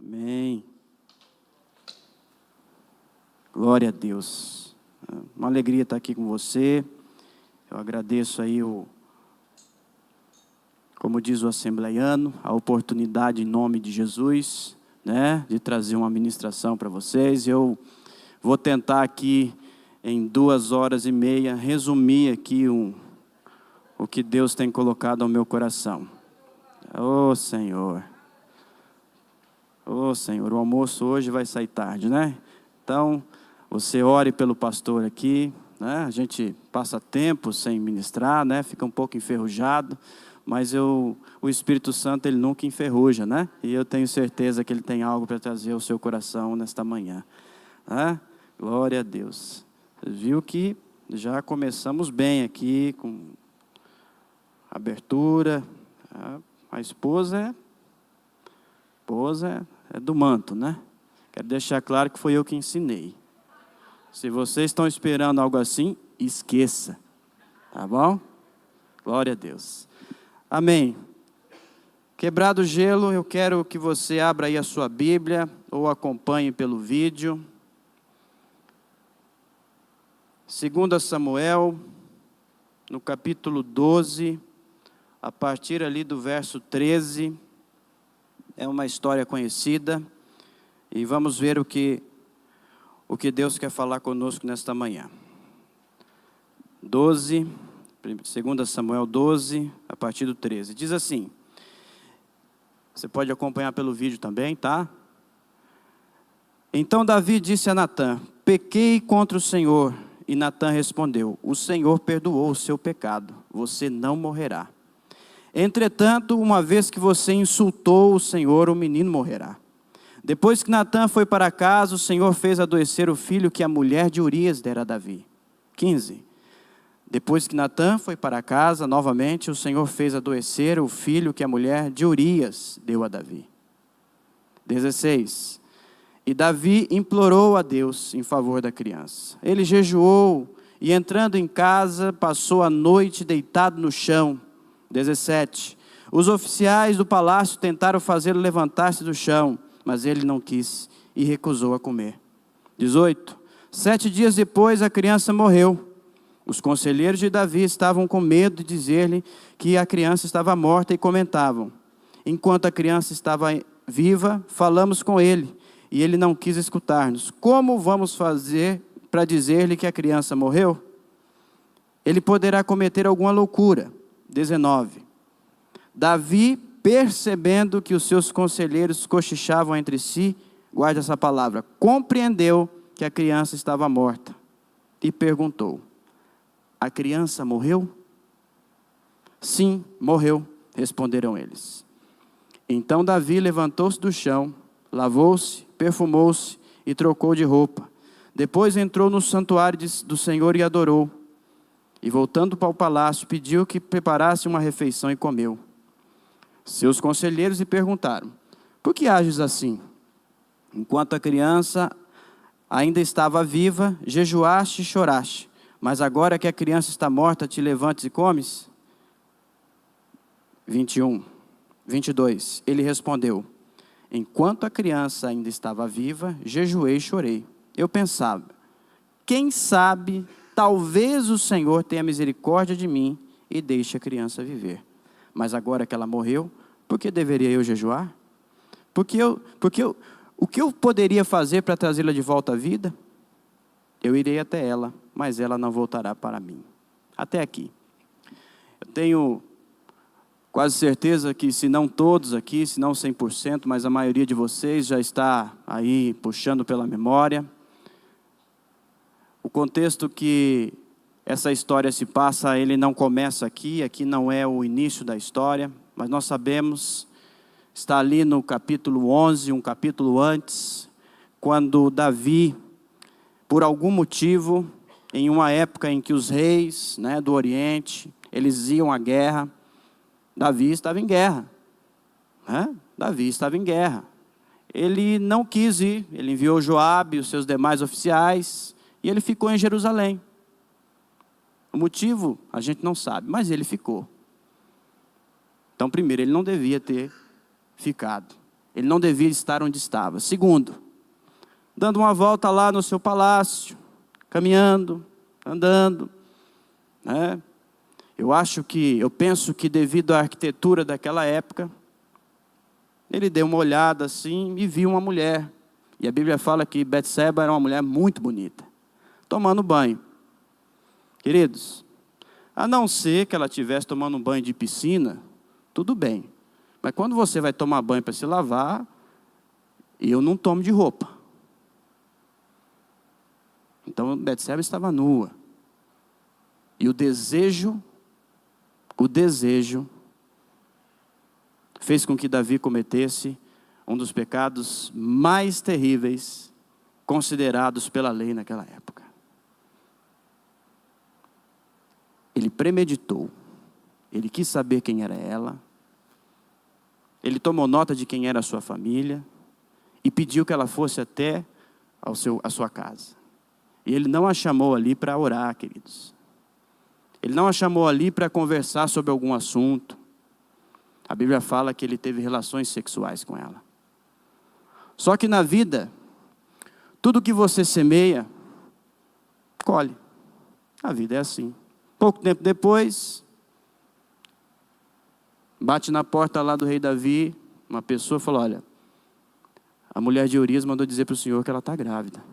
Amém. Glória a Deus. Uma alegria estar aqui com você. Eu agradeço aí como diz o assembleiano, a oportunidade em nome de Jesus, né, de trazer uma ministração para vocês. Eu vou tentar aqui em 2h30 resumir aqui o que Deus tem colocado ao meu coração. Ô Senhor, o almoço hoje vai sair tarde, né? Então, você ore pelo pastor aqui, né? A gente passa tempo sem ministrar, né? Fica um pouco enferrujado, mas o Espírito Santo, ele nunca enferruja, né? E eu tenho certeza que ele tem algo para trazer ao seu coração nesta manhã, né? Glória a Deus. Você viu que já começamos bem aqui, com abertura. A esposa é do manto, né? Quero deixar claro que foi eu que ensinei. Se vocês estão esperando algo assim, esqueça. Tá bom? Glória a Deus. Amém. Quebrado o gelo, eu quero que você abra aí a sua Bíblia ou acompanhe pelo vídeo. 2 Samuel, no capítulo 12, a partir ali do verso 13, é uma história conhecida, e vamos ver o que Deus quer falar conosco nesta manhã. 2 Samuel 12, a partir do 13, diz assim, você pode acompanhar pelo vídeo também, tá? Então Davi disse a Natã, pequei contra o Senhor, e Natã respondeu, o Senhor perdoou o seu pecado, você não morrerá. Entretanto, uma vez que você insultou o Senhor, o menino morrerá. Depois que Natã foi para casa, o Senhor fez adoecer o filho que a mulher de Urias dera a Davi. 15. Depois que Natã foi para casa, novamente, o Senhor fez adoecer o filho que a mulher de Urias deu a Davi. 16. E Davi implorou a Deus em favor da criança. Ele jejuou e, entrando em casa, passou a noite deitado no chão. 17. Os oficiais do palácio tentaram fazê-lo levantar-se do chão, mas ele não quis e recusou a comer. 18. 7 dias depois a criança morreu. Os conselheiros de Davi estavam com medo de dizer-lhe que a criança estava morta e comentavam, enquanto a criança estava viva, falamos com ele e ele não quis escutar-nos. Como vamos fazer para dizer-lhe que a criança morreu? Ele poderá cometer alguma loucura. 19. Davi, percebendo que os seus conselheiros cochichavam entre si, guarda essa palavra, compreendeu que a criança estava morta e perguntou, a criança morreu? Sim, morreu, responderam eles. Então Davi levantou-se do chão, lavou-se, perfumou-se e trocou de roupa. Depois entrou no santuário do Senhor e adorou. E voltando para o palácio, pediu que preparasse uma refeição e comeu. Seus conselheiros lhe perguntaram, por que ages assim? Enquanto a criança ainda estava viva, jejuaste e choraste, mas agora que a criança está morta, te levantes e comes? 22. Ele respondeu, enquanto a criança ainda estava viva, jejuei e chorei. Eu pensava, quem sabe, talvez o Senhor tenha misericórdia de mim e deixe a criança viver. Mas agora que ela morreu, por que deveria eu jejuar? O que eu poderia fazer para trazê-la de volta à vida? Eu irei até ela, mas ela não voltará para mim. Até aqui. Eu tenho quase certeza que, se não todos aqui, se não 100%, mas a maioria de vocês já está aí puxando pela memória. O contexto que essa história se passa, ele não começa aqui não é o início da história, mas nós sabemos, está ali no capítulo 11, um capítulo antes, quando Davi, por algum motivo, em uma época em que os reis, né, do Oriente, eles iam à guerra, Davi estava em guerra. Né? Davi estava em guerra. Ele não quis ir, ele enviou Joabe e os seus demais oficiais, e ele ficou em Jerusalém. O motivo a gente não sabe, mas ele ficou. Então, primeiro, ele não devia ter ficado. Ele não devia estar onde estava. Segundo, dando uma volta lá no seu palácio, caminhando, andando, né? Eu penso que devido à arquitetura daquela época, ele deu uma olhada assim e viu uma mulher. E a Bíblia fala que Betseba era uma mulher muito bonita, tomando banho. Queridos, a não ser que ela estivesse tomando um banho de piscina, tudo bem. Mas quando você vai tomar banho para se lavar, eu não tomo de roupa. Então Betseba estava nua. E o desejo fez com que Davi cometesse um dos pecados mais terríveis considerados pela lei naquela época. Ele premeditou, ele quis saber quem era ela, ele tomou nota de quem era a sua família e pediu que ela fosse até a sua casa. E ele não a chamou ali para orar, queridos. Ele não a chamou ali para conversar sobre algum assunto. A Bíblia fala que ele teve relações sexuais com ela. Só que na vida, tudo que você semeia, colhe. A vida é assim. Pouco tempo depois, bate na porta lá do rei Davi, uma pessoa falou, olha, a mulher de Urias mandou dizer para o senhor que ela está grávida.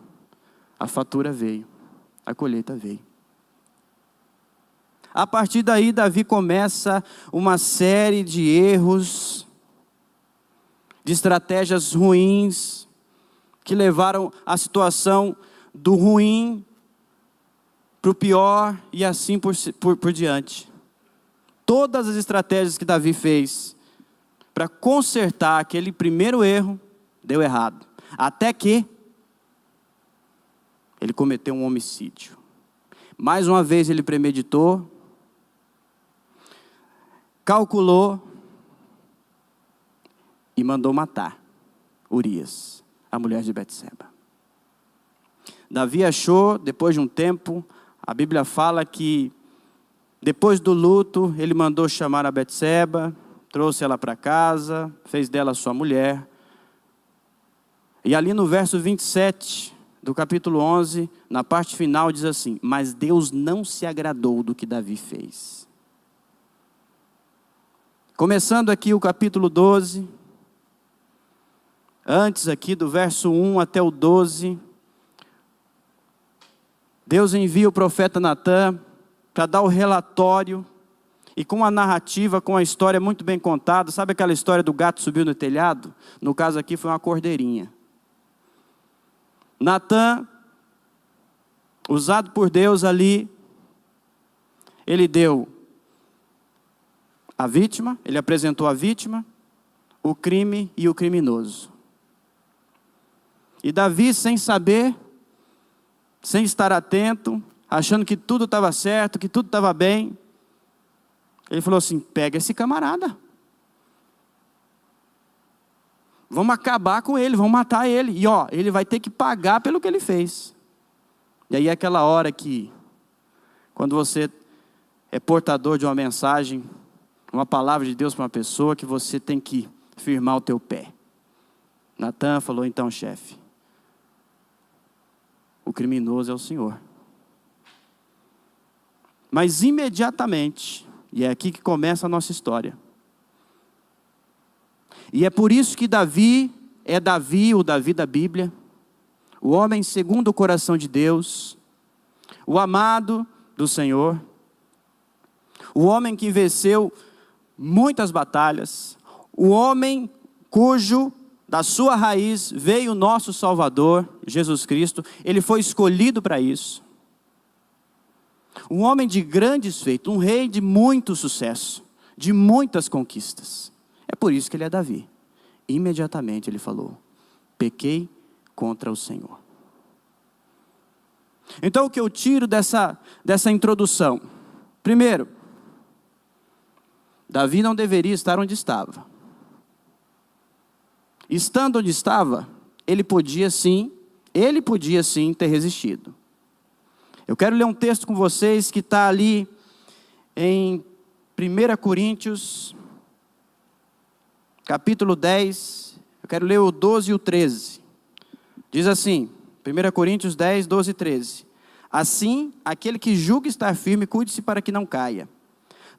A fatura veio, a colheita veio. A partir daí, Davi começa uma série de erros, de estratégias ruins, que levaram a situação do ruim para o pior e assim por diante. Todas as estratégias que Davi fez para consertar aquele primeiro erro, deu errado. Até que ele cometeu um homicídio. Mais uma vez ele premeditou, calculou e mandou matar Urias, a mulher de Betseba. Davi achou, depois de um tempo, a Bíblia fala que depois do luto, ele mandou chamar a Betseba, trouxe ela para casa, fez dela sua mulher. E ali no verso 27 do capítulo 11, na parte final diz assim, mas Deus não se agradou do que Davi fez. Começando aqui o capítulo 12, antes aqui do verso 1 até o 12, Deus envia o profeta Natã para dar o relatório, e com a narrativa, com a história muito bem contada. Sabe aquela história do gato subiu no telhado? No caso aqui foi uma cordeirinha. Natã, usado por Deus ali, ele deu a vítima, ele apresentou a vítima, o crime e o criminoso. E Davi, sem saber, sem estar atento, achando que tudo estava certo, que tudo estava bem, ele falou assim, pega esse camarada. Vamos acabar com ele, vamos matar ele. E ele vai ter que pagar pelo que ele fez. E aí é aquela hora que, quando você é portador de uma mensagem, uma palavra de Deus para uma pessoa, que você tem que firmar o teu pé. Natã falou, então, chefe, o criminoso é o Senhor. Mas imediatamente, e é aqui que começa a nossa história. E é por isso que Davi é Davi, o Davi da Bíblia, o homem segundo o coração de Deus, o amado do Senhor, o homem que venceu muitas batalhas, o homem da sua raiz veio o nosso Salvador, Jesus Cristo. Ele foi escolhido para isso. Um homem de grandes feitos, um rei de muito sucesso, de muitas conquistas. É por isso que ele é Davi. Imediatamente ele falou, pequei contra o Senhor. Então o que eu tiro dessa introdução? Primeiro, Davi não deveria estar onde estava. Estando onde estava, ele podia sim ter resistido. Eu quero ler um texto com vocês que está ali em 1 Coríntios, capítulo 10, Eu quero ler o 12 e o 13. Diz assim, 1 Coríntios 10, 12 e 13. Assim, aquele que julga estar firme, cuide-se para que não caia.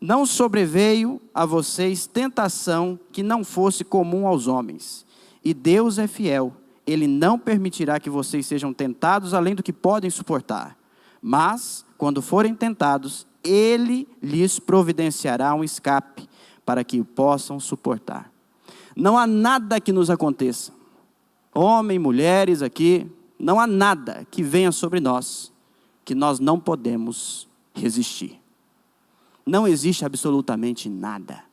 Não sobreveio a vocês tentação que não fosse comum aos homens. E Deus é fiel. Ele não permitirá que vocês sejam tentados além do que podem suportar. Mas, quando forem tentados, Ele lhes providenciará um escape para que o possam suportar. Não há nada que nos aconteça, homens, mulheres aqui, não há nada que venha sobre nós que nós não podemos resistir. Não existe absolutamente nada.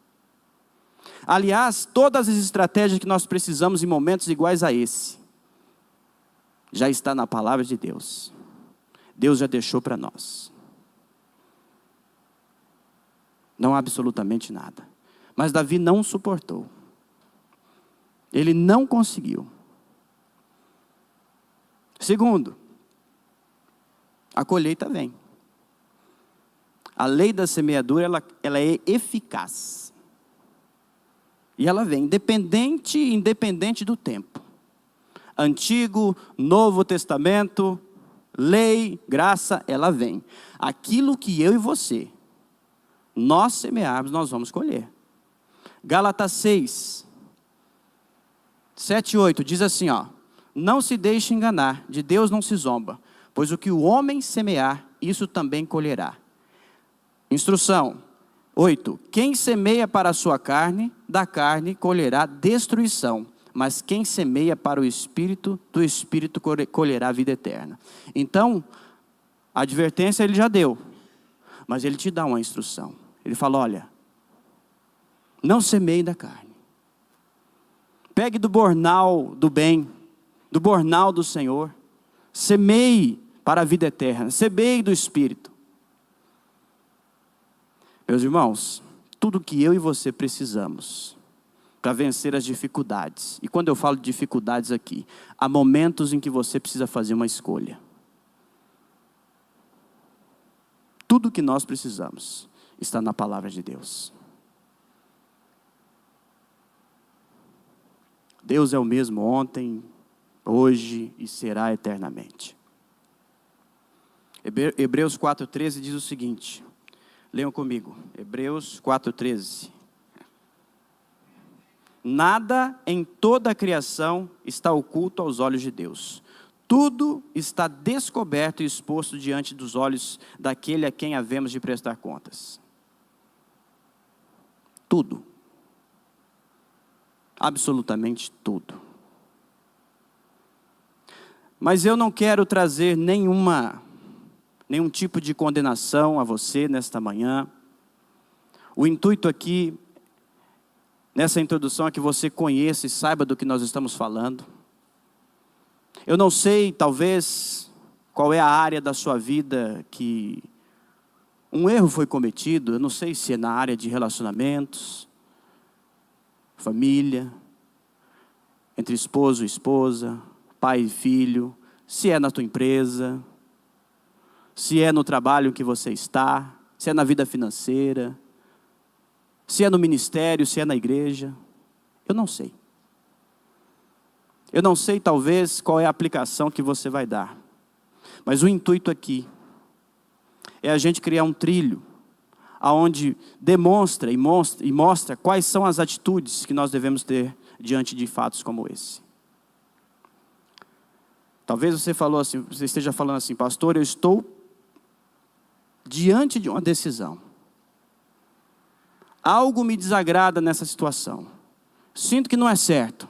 Aliás, todas as estratégias que nós precisamos em momentos iguais a esse, já está na palavra de Deus. Deus já deixou para nós. Não há absolutamente nada. Mas Davi não suportou. Ele não conseguiu. Segundo, a colheita vem. A lei da semeadura, ela é eficaz. E ela vem, independente do tempo. Antigo, Novo Testamento, lei, graça, ela vem. Aquilo que eu e você, nós semearmos, nós vamos colher. Gálatas 6, 7 e 8, diz assim, ó. Não se deixe enganar, de Deus não se zomba, pois o que o homem semear, isso também colherá. Instrução 8. Quem semeia para a sua carne, da carne colherá destruição. Mas quem semeia para o Espírito, do Espírito colherá a vida eterna. Então, a advertência ele já deu. Mas ele te dá uma instrução. Ele fala, olha, não semeie da carne. Pegue do bornal do bem, do bornal do Senhor. Semeie para a vida eterna. Semeie do Espírito. Meus irmãos, tudo que eu e você precisamos para vencer as dificuldades. E quando eu falo de dificuldades aqui, há momentos em que você precisa fazer uma escolha. Tudo que nós precisamos está na palavra de Deus. Deus é o mesmo ontem, hoje e será eternamente. Hebreus 4,13 diz o seguinte, leiam comigo, Hebreus 4,13. Nada em toda a criação está oculto aos olhos de Deus. Tudo está descoberto e exposto diante dos olhos daquele a quem havemos de prestar contas. Tudo. Absolutamente tudo. Mas eu não quero trazer nenhum tipo de condenação a você nesta manhã. O intuito aqui, nessa introdução, é que você conheça e saiba do que nós estamos falando. Eu não sei, talvez, qual é a área da sua vida que um erro foi cometido. Eu não sei se é na área de relacionamentos, família, entre esposo e esposa, pai e filho, se é na tua empresa, se é no trabalho que você está, se é na vida financeira, se é no ministério, se é na igreja. Eu não sei. Eu não sei, talvez, qual é a aplicação que você vai dar. Mas o intuito aqui é a gente criar um trilho aonde demonstra e mostra quais são as atitudes que nós devemos ter diante de fatos como esse. Talvez você esteja falando assim, pastor, eu estou diante de uma decisão. Algo me desagrada nessa situação. Sinto que não é certo.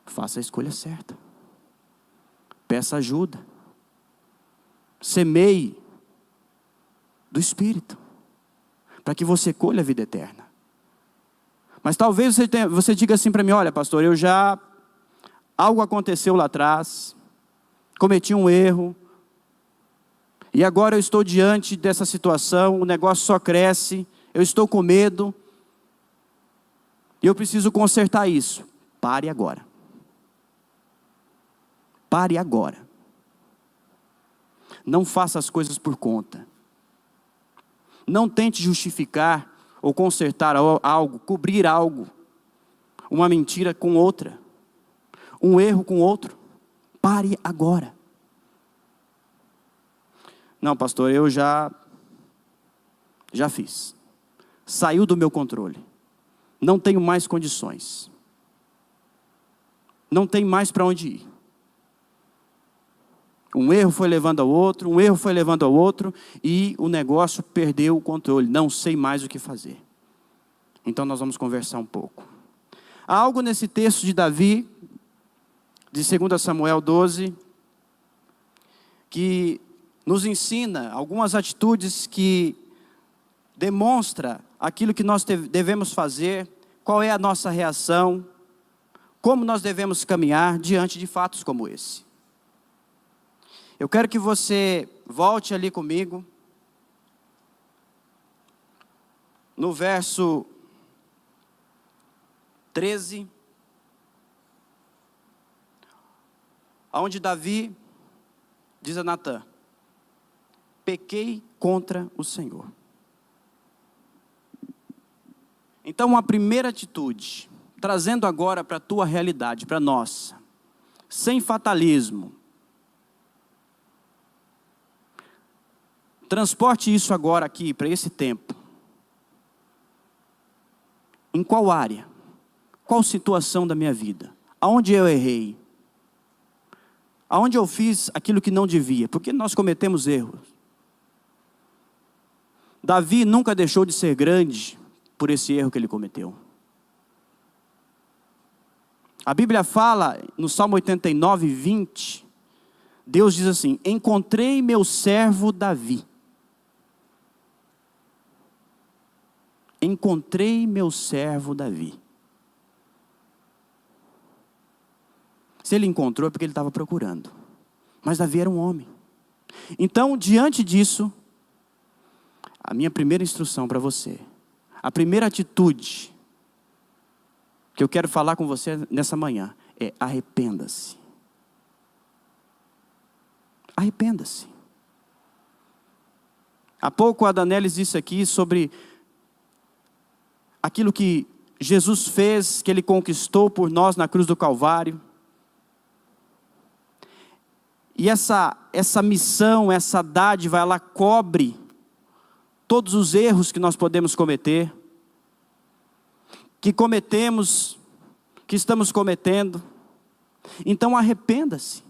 Faça a escolha certa. Peça ajuda. Semeie do Espírito, para que você colha a vida eterna. Mas talvez você diga assim para mim, olha pastor, algo aconteceu lá atrás, cometi um erro, e agora eu estou diante dessa situação, o negócio só cresce, eu estou com medo, e eu preciso consertar isso. Pare agora. Pare agora. Não faça as coisas por conta. Não tente justificar ou consertar algo, cobrir algo. uma mentira com outra, um erro com outro. Pare agora. Não, pastor, eu já fiz. Saiu do meu controle. Não tenho mais condições. Não tem mais para onde ir. Um erro foi levando ao outro, um erro foi levando ao outro, e o negócio perdeu o controle. Não sei mais o que fazer. Então nós vamos conversar um pouco. Há algo nesse texto de Davi, de 2 Samuel 12, que nos ensina algumas atitudes que demonstra aquilo que nós devemos fazer, qual é a nossa reação, como nós devemos caminhar diante de fatos como esse. Eu quero que você volte ali comigo, no verso 13, onde Davi diz a Natã: pequei contra o Senhor. Então, uma primeira atitude, trazendo agora para a tua realidade, para a nossa, sem fatalismo. Transporte isso agora aqui, para esse tempo. Em qual área? Qual situação da minha vida? Aonde eu errei? Aonde eu fiz aquilo que não devia? Porque nós cometemos erros. Davi nunca deixou de ser grande por esse erro que ele cometeu. A Bíblia fala, no Salmo 89, 20, Deus diz assim: encontrei meu servo Davi. Encontrei meu servo Davi. Se ele encontrou é porque ele estava procurando. Mas Davi era um homem. Então, diante disso, a minha primeira instrução para você, a primeira atitude que eu quero falar com você nessa manhã é: arrependa-se. Arrependa-se. Há pouco a Danelis disse aqui sobre aquilo que Jesus fez, que Ele conquistou por nós na cruz do Calvário. E essa missão, essa dádiva, ela cobre todos os erros que nós podemos cometer, que cometemos, que estamos cometendo. Então arrependa-se.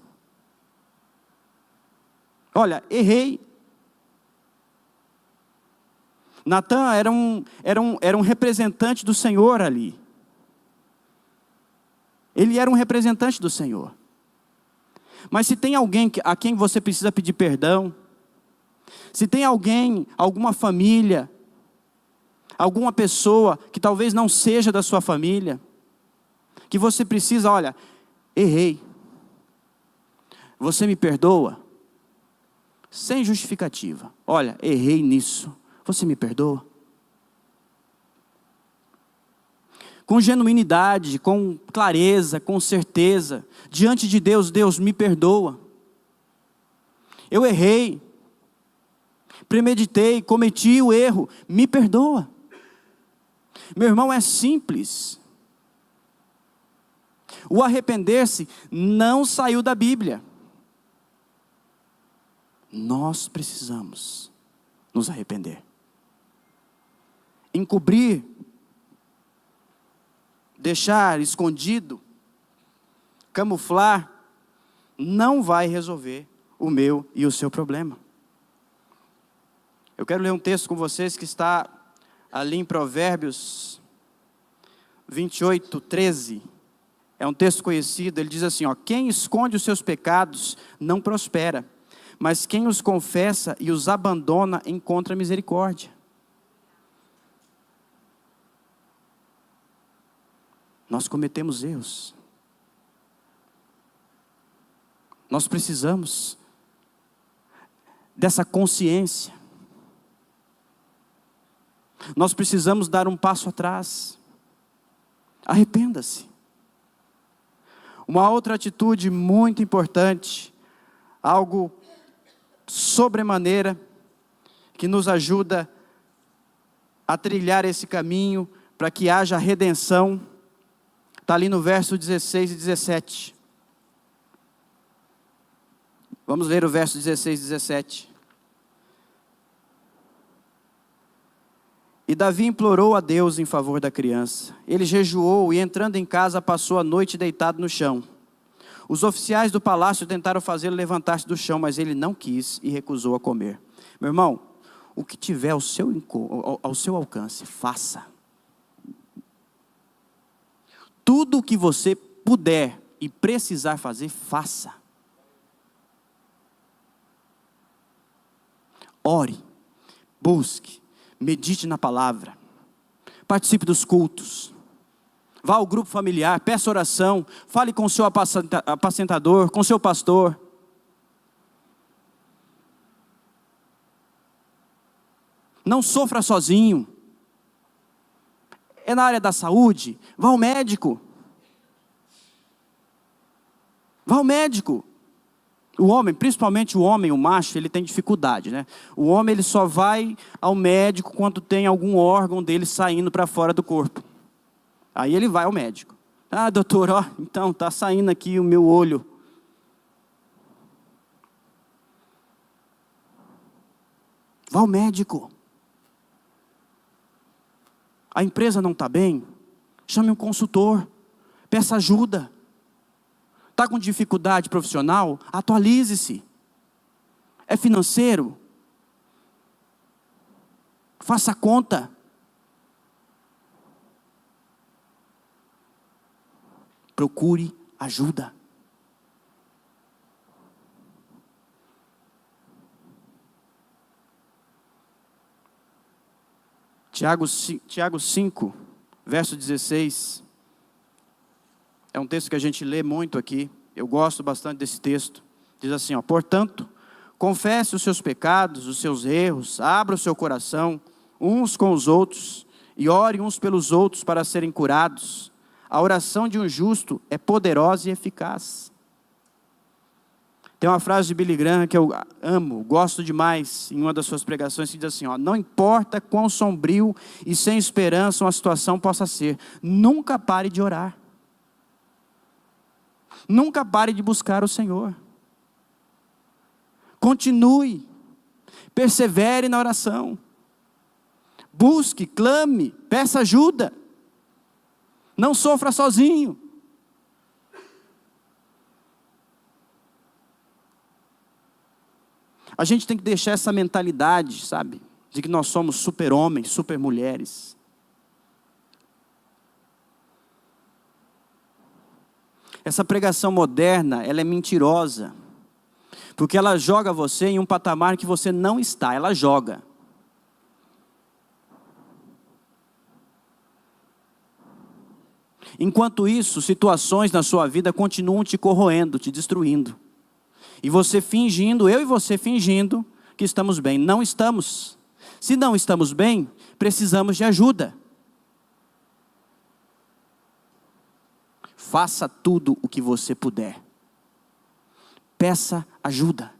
Olha, errei. Natã era um representante do Senhor ali. Ele era um representante do Senhor. Mas se tem alguém a quem você precisa pedir perdão, se tem alguém, alguma família, alguma pessoa que talvez não seja da sua família, que você precisa, olha, errei. Você me perdoa? Sem justificativa. Olha, errei nisso. Você me perdoa? Com genuinidade, com clareza, com certeza, diante de Deus, Deus me perdoa. Eu errei, premeditei, cometi o erro, me perdoa. Meu irmão, é simples. O arrepender-se não saiu da Bíblia. Nós precisamos nos arrepender. Encobrir, deixar escondido, camuflar, não vai resolver o meu e o seu problema. Eu quero ler um texto com vocês que está ali em Provérbios 28, 13. É um texto conhecido, ele diz assim, ó: quem esconde os seus pecados não prospera, mas quem os confessa e os abandona encontra misericórdia. Nós cometemos erros. Nós precisamos dessa consciência. Nós precisamos dar um passo atrás. Arrependa-se. Uma outra atitude muito importante, algo sobremaneira, que nos ajuda a trilhar esse caminho para que haja redenção, Está ali no verso 16 e 17. Vamos ler o verso 16 e 17. E Davi implorou a Deus em favor da criança. Ele jejuou e, entrando em casa, passou a noite deitado no chão. Os oficiais do palácio tentaram fazê-lo levantar-se do chão, mas ele não quis e recusou a comer. Meu irmão, o que tiver ao seu alcance, faça. Tudo o que você puder e precisar fazer, faça. Ore, busque, medite na palavra, participe dos cultos, vá ao grupo familiar, peça oração, fale com o seu apacentador, com o seu pastor. Não sofra sozinho. É na área da saúde, vá ao médico. Vá ao médico. O homem, principalmente o homem, o macho, ele tem dificuldade, né? O homem, ele só vai ao médico quando tem algum órgão dele saindo para fora do corpo. Aí ele vai ao médico. Ah, doutor, ó, então está saindo aqui o meu olho. Vá ao médico. A empresa não está bem? Chame um consultor. Peça ajuda. Está com dificuldade profissional? Atualize-se. É financeiro? Faça conta. Procure ajuda. Tiago 5, verso 16. É um texto que a gente lê muito aqui. Eu gosto bastante desse texto. Diz assim, ó: portanto, confesse os seus pecados, os seus erros, abra o seu coração uns com os outros e ore uns pelos outros para serem curados. A oração de um justo é poderosa e eficaz. Tem uma frase de Billy Graham que eu amo, gosto demais, em uma das suas pregações, que diz assim, ó: não importa quão sombrio e sem esperança uma situação possa ser, nunca pare de orar. Nunca pare de buscar o Senhor. Continue, persevere na oração. Busque, clame, peça ajuda. Não sofra sozinho. A gente tem que deixar essa mentalidade, sabe, de que nós somos super-homens, super-mulheres. Essa pregação moderna, ela é mentirosa, porque ela joga você em um patamar que você não está, ela joga. Enquanto isso, situações na sua vida continuam te corroendo, te destruindo. E você fingindo, eu e você fingindo que estamos bem. Não estamos. Se não estamos bem, precisamos de ajuda. Faça tudo o que você puder. Peça ajuda.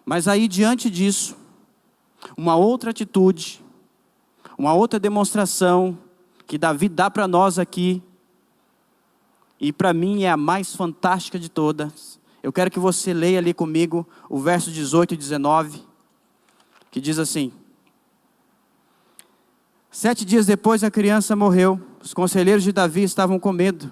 Mas aí, diante disso, uma outra atitude, uma outra demonstração que Davi dá para nós aqui, e para mim é a mais fantástica de todas. Eu quero que você leia ali comigo o verso 18 e 19, que diz assim: 7 dias depois a criança morreu. Os conselheiros de Davi estavam com medo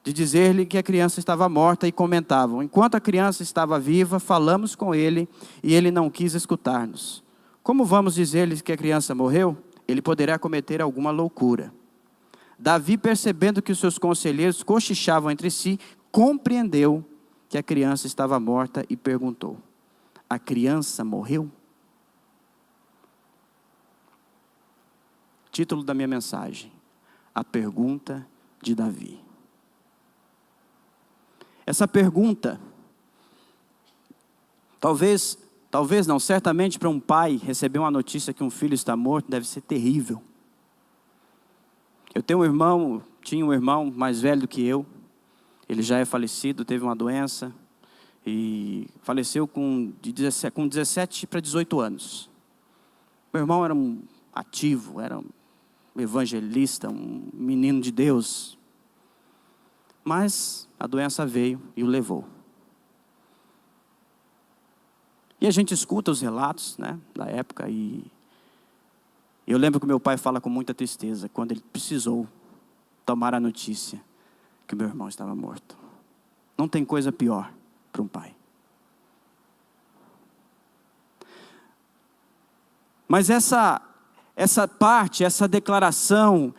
de dizer-lhe que a criança estava morta e comentavam: enquanto a criança estava viva, falamos com ele e ele não quis escutar-nos. Como vamos dizer-lhe que a criança morreu? Ele poderá cometer alguma loucura. Davi, percebendo que os seus conselheiros cochichavam entre si, compreendeu que a criança estava morta e perguntou: a criança morreu? Título da minha mensagem: a pergunta de Davi. Essa pergunta, talvez não, certamente para um pai receber uma notícia que um filho está morto deve ser terrível. Eu tinha um irmão mais velho do que eu. Ele já é falecido, teve uma doença e faleceu com 17 para 18 anos. Meu irmão era ativo, era evangelista, um menino de Deus. Mas a doença veio e o levou. E a gente escuta os relatos, né, da época, e eu lembro que meu pai fala com muita tristeza, quando ele precisou tomar a notícia que o meu irmão estava morto. Não tem coisa pior para um pai. Mas essa parte, essa declaração,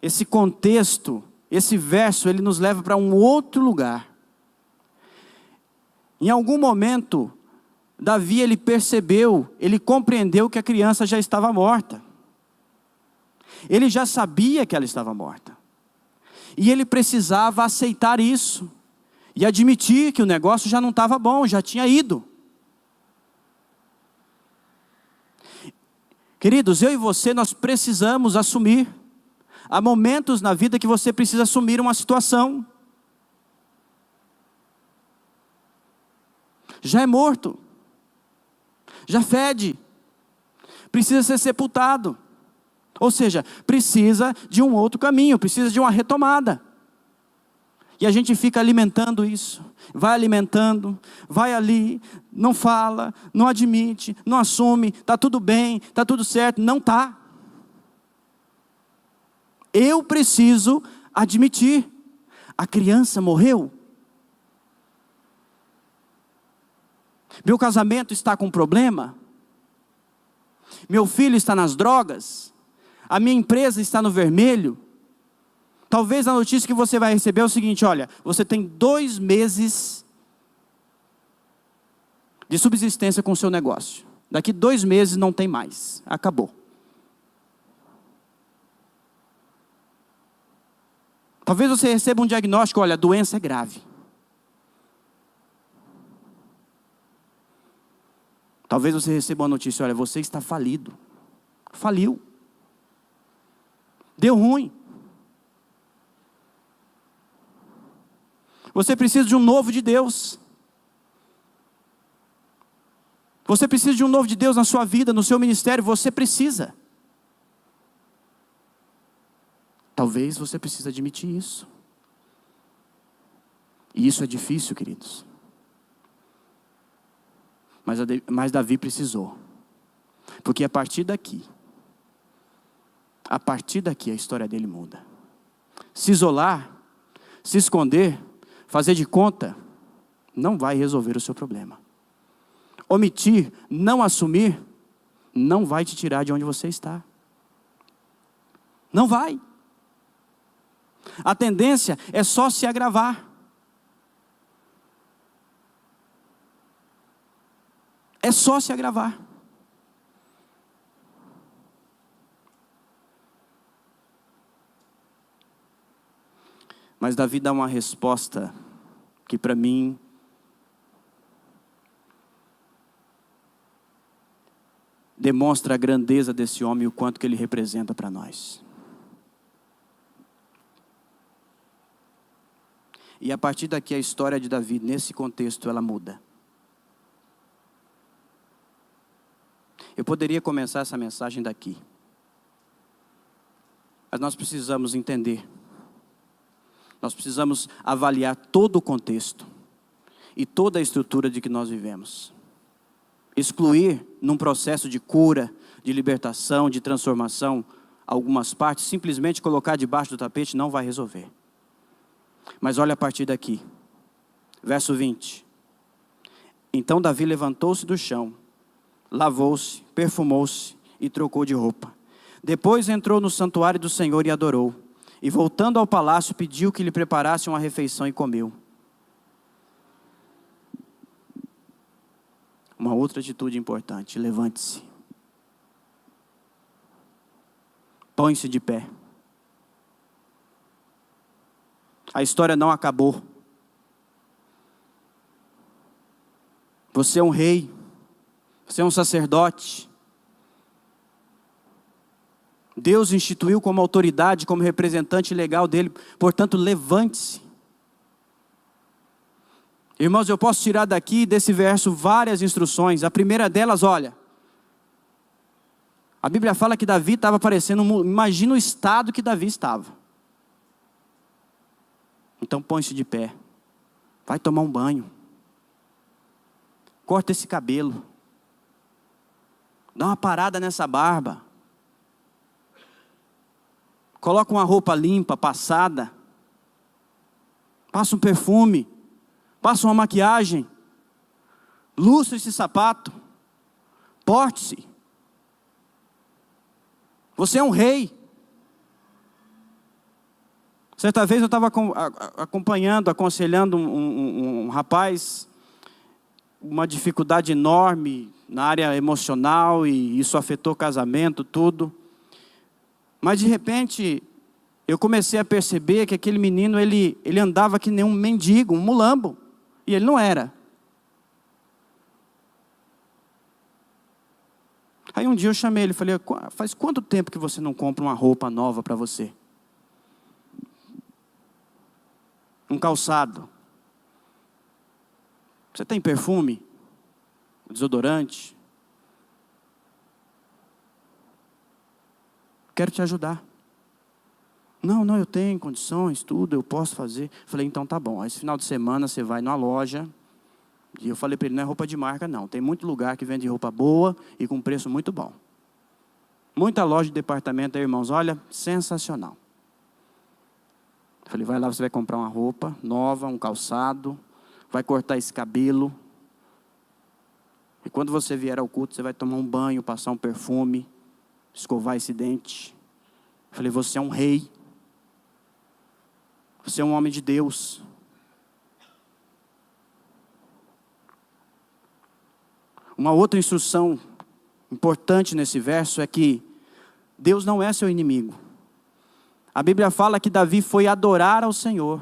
esse contexto, esse verso, ele nos leva para um outro lugar. Em algum momento, Davi, ele percebeu, ele compreendeu que a criança já estava morta. Ele já sabia que ela estava morta. E ele precisava aceitar isso. E admitir que o negócio já não estava bom, já tinha ido. Queridos, eu e você, nós precisamos assumir. Há momentos na vida que você precisa assumir uma situação. Já é morto, já fede, precisa ser sepultado. Ou seja, precisa de um outro caminho, precisa de uma retomada. E a gente fica alimentando isso, vai alimentando, vai ali, não fala, não admite, não assume, está tudo bem, está tudo certo, não está. Eu preciso admitir, a criança morreu. Meu casamento está com problema? Meu filho está nas drogas? A minha empresa está no vermelho? Talvez a notícia que você vai receber é o seguinte: olha, você tem 2 meses de subsistência com o seu negócio. Daqui 2 meses não tem mais, acabou. Talvez você receba um diagnóstico: olha, a doença é grave. Talvez você receba uma notícia: olha, você está falido. Faliu. Deu ruim. Você precisa de um novo de Deus. Você precisa de um novo de Deus na sua vida, no seu ministério. Você precisa. Talvez você precise admitir isso. E isso é difícil, queridos. Mas Davi precisou. Porque a partir daqui a história dele muda. Se isolar, se esconder, fazer de conta, não vai resolver o seu problema. Omitir, não assumir, não vai te tirar de onde você está. Não vai. A tendência é só se agravar. É só se agravar. Mas Davi dá uma resposta que para mim demonstra a grandeza desse homem e o quanto que ele representa para nós. E a partir daqui a história de Davi, nesse contexto, ela muda. Eu poderia começar essa mensagem daqui. Mas nós precisamos entender. Nós precisamos avaliar todo o contexto e toda a estrutura de que nós vivemos. Excluir num processo de cura, de libertação, de transformação, algumas partes, simplesmente colocar debaixo do tapete não vai resolver. Mas olha a partir daqui, verso 20. Então Davi levantou-se do chão, lavou-se, perfumou-se e trocou de roupa. Depois entrou no santuário do Senhor e adorou. E voltando ao palácio, pediu que lhe preparasse uma refeição e comeu. Uma outra atitude importante: levante-se. Põe-se de pé. A história não acabou. Você é um rei. Você é um sacerdote. Deus instituiu como autoridade, como representante legal dele. Portanto, levante-se. Irmãos, eu posso tirar daqui, desse verso, várias instruções. A primeira delas, olha: A Bíblia fala que Davi estava parecendo, imagina o estado que Davi estava. Então põe-se de pé, vai tomar um banho, corta esse cabelo, dá uma parada nessa barba, coloca uma roupa limpa, passada, passa um perfume, passa uma maquiagem, lustra esse sapato, porte-se. Você é um rei. Certa vez eu estava acompanhando, aconselhando um rapaz, uma dificuldade enorme na área emocional, e isso afetou o casamento, tudo. Mas de repente, eu comecei a perceber que aquele menino, ele andava que nem um mendigo, um mulambo, e ele não era. Aí um dia eu chamei ele e falei, faz quanto tempo que você não compra uma roupa nova para você? Um calçado. Você tem perfume? Desodorante? Quero te ajudar. Não, eu tenho condições, tudo, eu posso fazer. Falei, então tá bom. Aí, esse final de semana você vai numa loja. E eu falei para ele, não é roupa de marca não. Tem muito lugar que vende roupa boa e com preço muito bom. Muita loja de departamento aí, irmãos, olha, sensacional. Eu falei, vai lá, você vai comprar uma roupa nova, um calçado, vai cortar esse cabelo. E quando você vier ao culto, você vai tomar um banho, passar um perfume, escovar esse dente. Eu falei, você é um rei. Você é um homem de Deus. Uma outra instrução importante nesse verso é que Deus não é seu inimigo. A Bíblia fala que Davi foi adorar ao Senhor.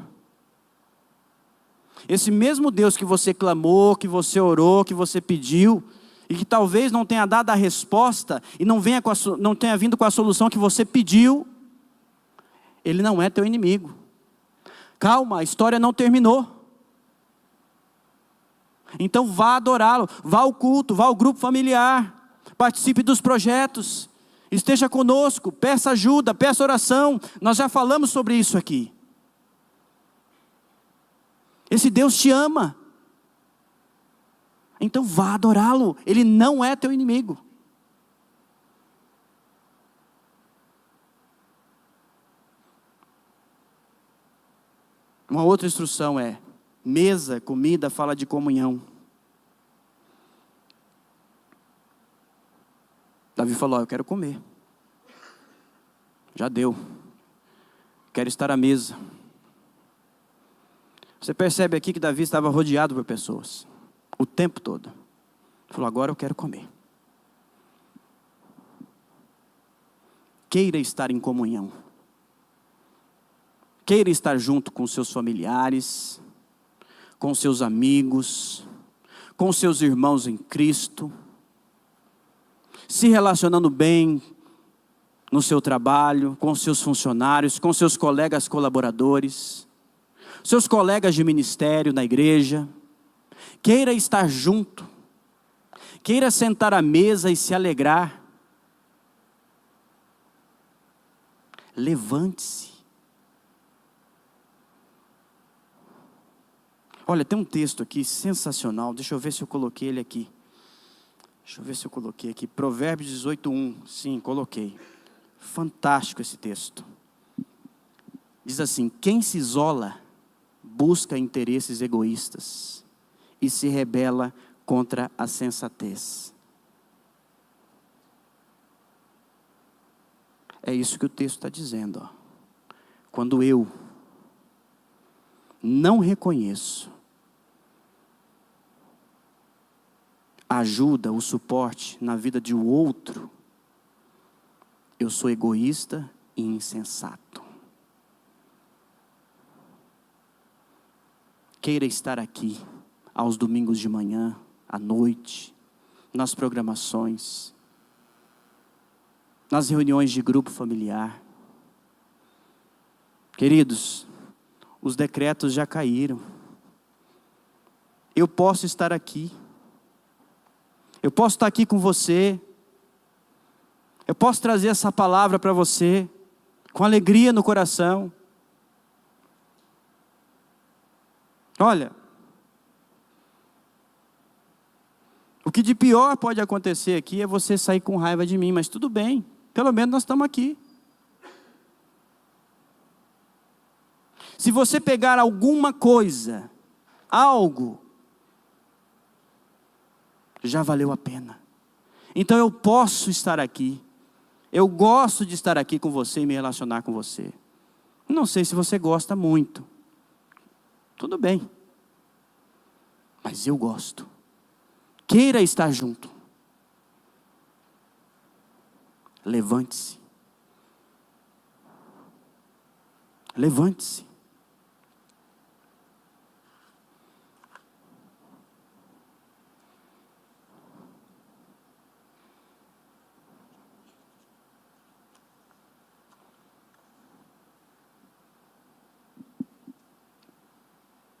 Esse mesmo Deus que você clamou, que você orou, que você pediu, e que talvez não tenha dado a resposta, e não tenha vindo com a solução que você pediu, Ele não é teu inimigo. Calma, a história não terminou. Então vá adorá-lo, vá ao culto, vá ao grupo familiar, participe dos projetos, esteja conosco, peça ajuda, peça oração. Nós já falamos sobre isso aqui. Esse Deus te ama. Então vá adorá-lo, Ele não é teu inimigo. Uma outra instrução é, mesa, comida, fala de comunhão. Davi falou, eu quero comer. Já deu. Quero estar à mesa. Você percebe aqui que Davi estava rodeado por pessoas. O tempo todo. Ele falou, agora eu quero comer. Queira estar em comunhão. Queira estar junto com seus familiares, com seus amigos, com seus irmãos em Cristo, se relacionando bem no seu trabalho, com seus funcionários, com seus colegas colaboradores, seus colegas de ministério na igreja. Queira estar junto, queira sentar à mesa e se alegrar. Levante-se. Olha, tem um texto aqui sensacional, deixa eu ver se eu coloquei ele aqui. Provérbios 18:1, sim, coloquei. Fantástico esse texto. Diz assim, quem se isola, busca interesses egoístas e se rebela contra a sensatez. É isso que o texto está dizendo. Ó. Quando eu não reconheço a ajuda, o suporte na vida de um outro, eu sou egoísta e insensato. Queira estar aqui aos domingos de manhã, à noite, nas programações, nas reuniões de grupo familiar. Queridos, os decretos já caíram. Eu posso estar aqui. Eu posso estar aqui com você. Eu posso trazer essa palavra para você, com alegria no coração. Olha, o que de pior pode acontecer aqui é você sair com raiva de mim, mas tudo bem, pelo menos nós estamos aqui. Se você pegar alguma coisa, algo, já valeu a pena. Então eu posso estar aqui. Eu gosto de estar aqui com você e me relacionar com você. Não sei se você gosta muito. Tudo bem. Mas eu gosto. Queira estar junto. Levante-se. Levante-se.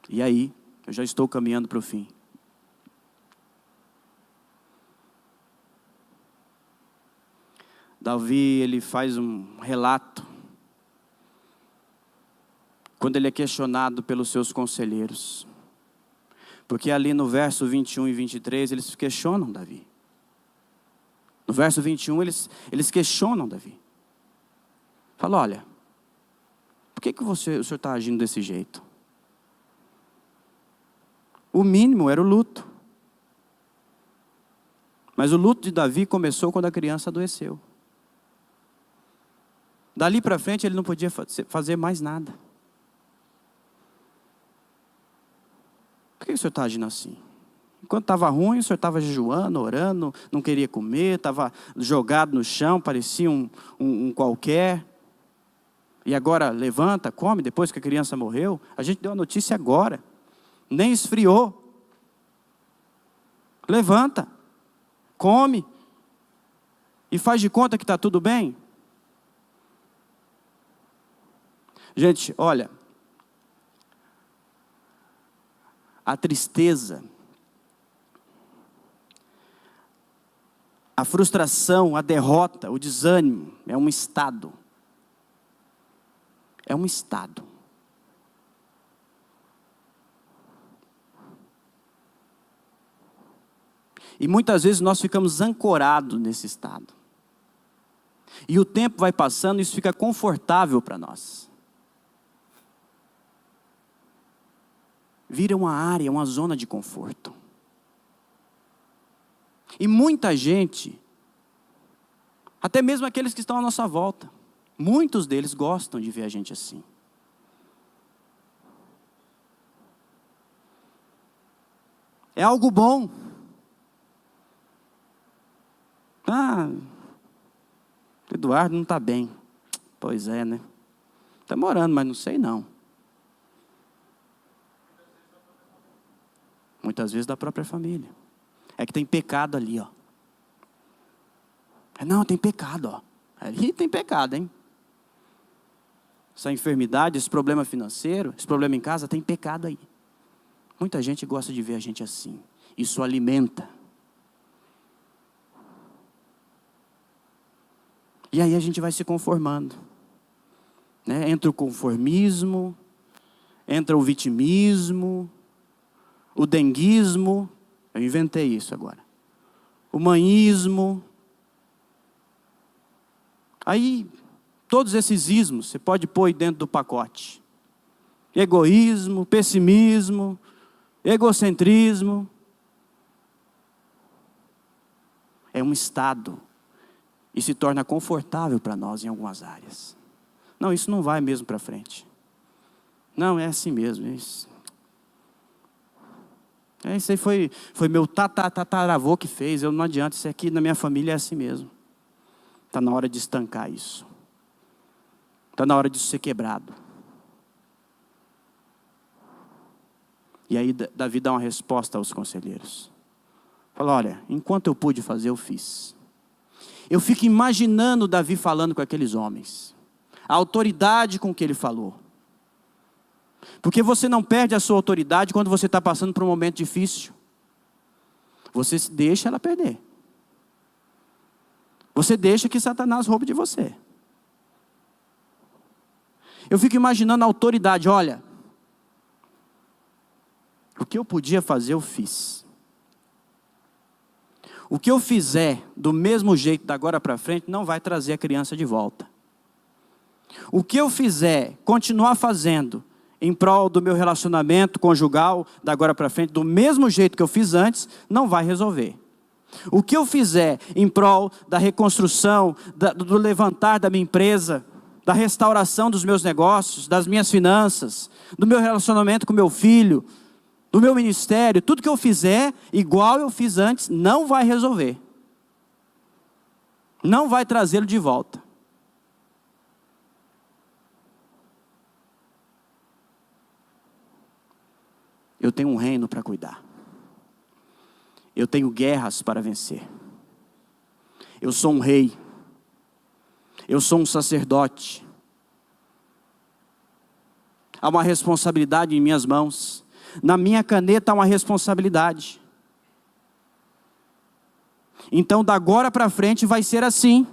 E aí, eu já estou caminhando para o fim. Davi, ele faz um relato, quando ele é questionado pelos seus conselheiros. Porque ali no verso 21 e 23, eles questionam Davi. No verso 21, eles questionam Davi. Falam, olha, por que o senhor está agindo desse jeito? O mínimo era o luto. Mas o luto de Davi começou quando a criança adoeceu. Dali para frente ele não podia fazer mais nada. Por que o senhor está agindo assim? Enquanto estava ruim, o senhor estava jejuando, orando, não queria comer, estava jogado no chão, parecia um qualquer. E agora levanta, come, depois que a criança morreu. A gente deu a notícia agora. Nem esfriou. Levanta, come e faz de conta que está tudo bem. Gente, olha, a tristeza, a frustração, a derrota, o desânimo é um estado. É um estado. E muitas vezes nós ficamos ancorados nesse estado. E o tempo vai passando e isso fica confortável para nós. Vira uma área, uma zona de conforto. E muita gente, até mesmo aqueles que estão à nossa volta, muitos deles gostam de ver a gente assim. É algo bom. Ah, Eduardo não está bem. Pois é, né? Está morando, mas não sei não. Muitas vezes da própria família. É que tem pecado ali, ó. Não, tem pecado, ó. Ali tem pecado, hein? Essa enfermidade, esse problema financeiro, esse problema em casa, tem pecado aí. Muita gente gosta de ver a gente assim. Isso alimenta. E aí a gente vai se conformando. Né? Entra o conformismo, entra o vitimismo, o denguismo. Eu inventei isso agora. O manhismo. Aí, todos esses ismos, você pode pôr aí dentro do pacote. Egoísmo, pessimismo, egocentrismo. É um estado. E se torna confortável para nós em algumas áreas. Não, isso não vai mesmo para frente. Não, é assim mesmo. Isso aí foi meu tataravô que fez. Eu não adianta, isso aqui na minha família é assim mesmo. Está na hora de estancar isso. Está na hora de ser quebrado. E aí Davi dá uma resposta aos conselheiros. Fala, olha, enquanto eu pude fazer, eu fiz. Eu fico imaginando Davi falando com aqueles homens. A autoridade com que ele falou. Porque você não perde a sua autoridade quando você está passando por um momento difícil. Você deixa ela perder. Você deixa que Satanás roube de você. Eu fico imaginando a autoridade, olha, o que eu podia fazer eu fiz. O que eu fizer do mesmo jeito da agora para frente não vai trazer a criança de volta. O que eu fizer, continuar fazendo em prol do meu relacionamento conjugal da agora para frente, do mesmo jeito que eu fiz antes, não vai resolver. O que eu fizer em prol da reconstrução, do levantar da minha empresa, da restauração dos meus negócios, das minhas finanças, do meu relacionamento com meu filho, do meu ministério, tudo que eu fizer, igual eu fiz antes, não vai resolver. Não vai trazê-lo de volta. Eu tenho um reino para cuidar. Eu tenho guerras para vencer. Eu sou um rei. Eu sou um sacerdote. Há uma responsabilidade em minhas mãos. Na minha caneta há uma responsabilidade. Então, da agora para frente vai ser assim.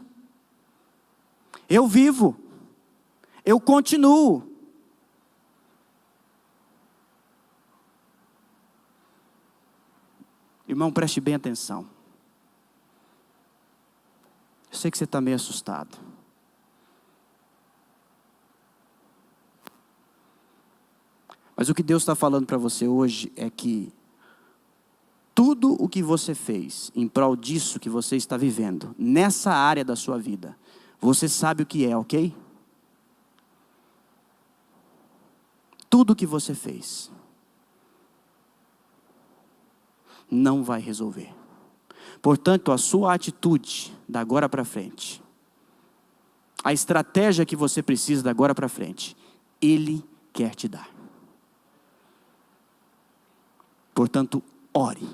Eu vivo. Eu continuo. Irmão, preste bem atenção. Eu sei que você está meio assustado. Mas o que Deus está falando para você hoje é que tudo o que você fez em prol disso que você está vivendo, nessa área da sua vida, você sabe o que é, ok? Tudo o que você fez não vai resolver. Portanto, a sua atitude da agora para frente, a estratégia que você precisa da agora para frente, Ele quer te dar. Portanto, ore,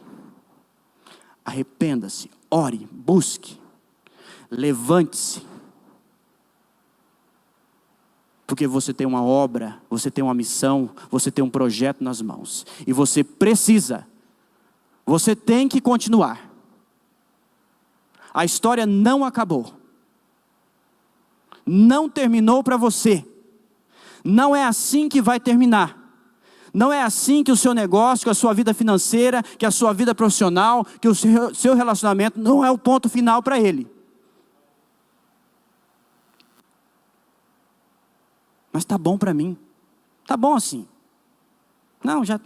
arrependa-se, ore, busque, levante-se, porque você tem uma obra, você tem uma missão, você tem um projeto nas mãos, e você precisa, você tem que continuar. A história não acabou, não terminou para você, não é assim que vai terminar. Não é assim que o seu negócio, que a sua vida financeira, que a sua vida profissional, que o seu relacionamento, não é o ponto final para ele. Mas está bom para mim. Está bom assim. Não, já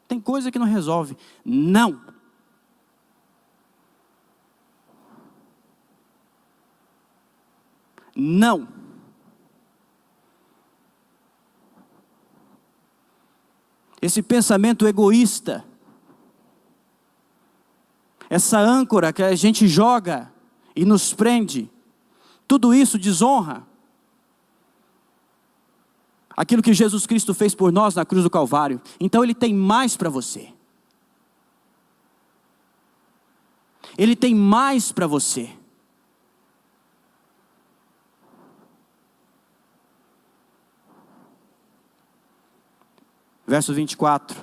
tem coisa que não resolve. Não. Não. Esse pensamento egoísta, essa âncora que a gente joga e nos prende, tudo isso desonra aquilo que Jesus Cristo fez por nós na cruz do Calvário. Então Ele tem mais para você. Ele tem mais para você. Verso 24.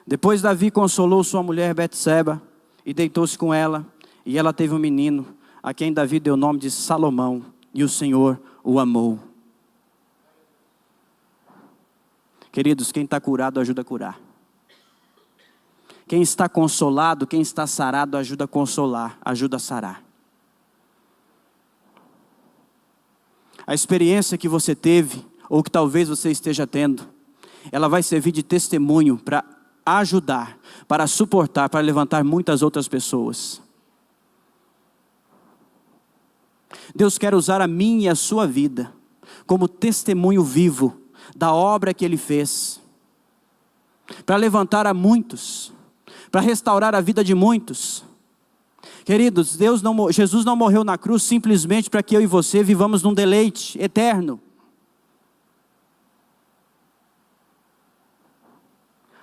Depois Davi consolou sua mulher Betseba e deitou-se com ela, e ela teve um menino, a quem Davi deu o nome de Salomão, e o Senhor o amou. Queridos, quem está curado ajuda a curar. Quem está consolado, quem está sarado ajuda a consolar, ajuda a sarar. A experiência que você teve, ou que talvez você esteja tendo, ela vai servir de testemunho para ajudar, para suportar, para levantar muitas outras pessoas. Deus quer usar a minha e a sua vida como testemunho vivo da obra que Ele fez, para levantar a muitos, para restaurar a vida de muitos. Queridos, Jesus não morreu na cruz simplesmente para que eu e você vivamos num deleite eterno.